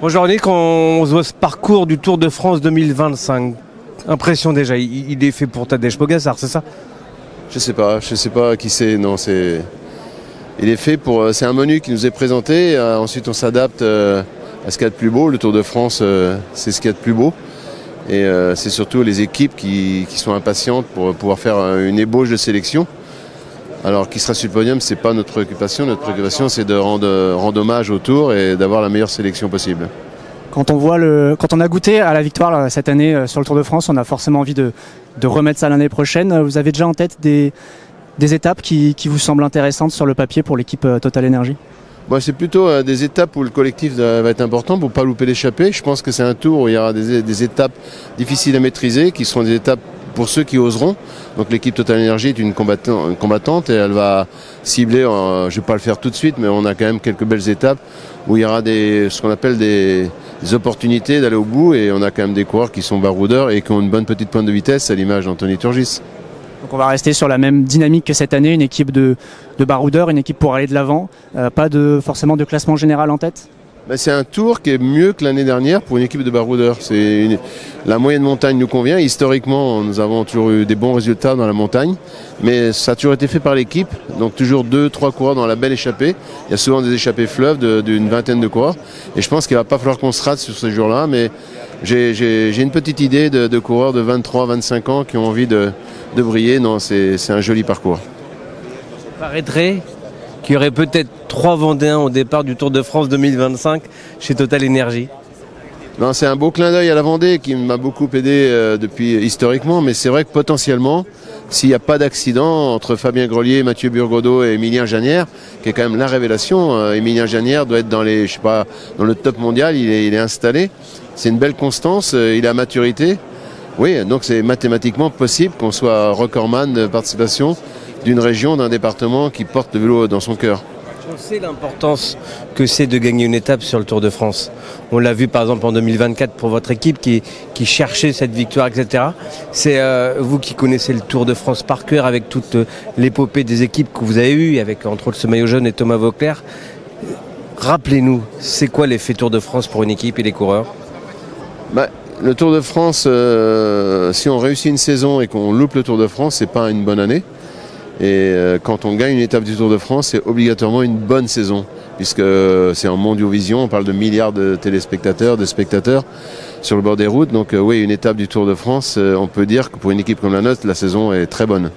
Aujourd'hui, quand on voit ce parcours du Tour de France 2025, impression déjà, il est fait pour Tadej Pogačar, c'est ça? Je sais pas qui c'est. Non, il est fait pour. C'est un menu qui nous est présenté. Ensuite, on s'adapte à ce qu'il y a de plus beau. Le Tour de France, c'est ce qu'il y a de plus beau. Et c'est surtout les équipes qui sont impatientes pour pouvoir faire une ébauche de sélection. Alors, qui sera sur le podium, c'est pas notre préoccupation. Notre préoccupation, c'est de rendre hommage au Tour et d'avoir la meilleure sélection possible. Quand on a goûté à la victoire là, cette année sur le Tour de France, on a forcément envie de remettre ça l'année prochaine. Vous avez déjà en tête des étapes qui vous semblent intéressantes sur le papier pour l'équipe Total Energy? C'est plutôt des étapes où le collectif va être important pour ne pas louper l'échappée. Je pense que c'est un tour où il y aura des étapes difficiles à maîtriser, qui seront des étapes pour ceux qui oseront. Donc l'équipe Total Energy est une combattante et elle va cibler, je ne vais pas le faire tout de suite, mais on a quand même quelques belles étapes où il y aura ce qu'on appelle des opportunités d'aller au bout, et on a quand même des coureurs qui sont baroudeurs et qui ont une bonne petite pointe de vitesse, à l'image d'Anthony Turgis. Donc on va rester sur la même dynamique que cette année, une équipe de baroudeurs, une équipe pour aller de l'avant, pas forcément de classement général en tête? C'est un tour qui est mieux que l'année dernière pour une équipe de baroudeurs. La moyenne montagne nous convient. Historiquement, nous avons toujours eu des bons résultats dans la montagne, mais ça a toujours été fait par l'équipe. Donc toujours 2-3 coureurs dans la belle échappée. Il y a souvent des échappées fleuves d'une vingtaine de coureurs. Et je pense qu'il ne va pas falloir qu'on se rate sur ces jours-là, mais j'ai une petite idée de coureurs de 23-25 ans qui ont envie de briller. Non, c'est un joli parcours. Paraîtrait qu'il y aurait peut-être 3 Vendéens au départ du Tour de France 2025 chez Total Energy. Non, c'est un beau clin d'œil à la Vendée qui m'a beaucoup aidé depuis historiquement, mais c'est vrai que potentiellement, s'il n'y a pas d'accident entre Fabien Grelier, Mathieu Burgodeau et Emilien Janière, qui est quand même la révélation, Emilien Janière doit être dans le top mondial, il est installé. C'est une belle constance, il a maturité. Oui, donc c'est mathématiquement possible qu'on soit recordman de participation d'une région, d'un département qui porte le vélo dans son cœur. On sait l'importance que c'est de gagner une étape sur le Tour de France. On l'a vu par exemple en 2024 pour votre équipe qui cherchait cette victoire, etc. C'est vous qui connaissez le Tour de France par cœur avec toute l'épopée des équipes que vous avez eues, avec entre autres ce maillot jaune et Thomas Vauclair. Rappelez-nous, c'est quoi l'effet Tour de France pour une équipe et les coureurs? Le Tour de France, si on réussit une saison et qu'on loupe le Tour de France, c'est pas une bonne année. Et quand on gagne une étape du Tour de France, c'est obligatoirement une bonne saison, puisque c'est en Mondiovision, on parle de milliards de téléspectateurs, de spectateurs sur le bord des routes. Donc oui, une étape du Tour de France, on peut dire que pour une équipe comme la nôtre, la saison est très bonne.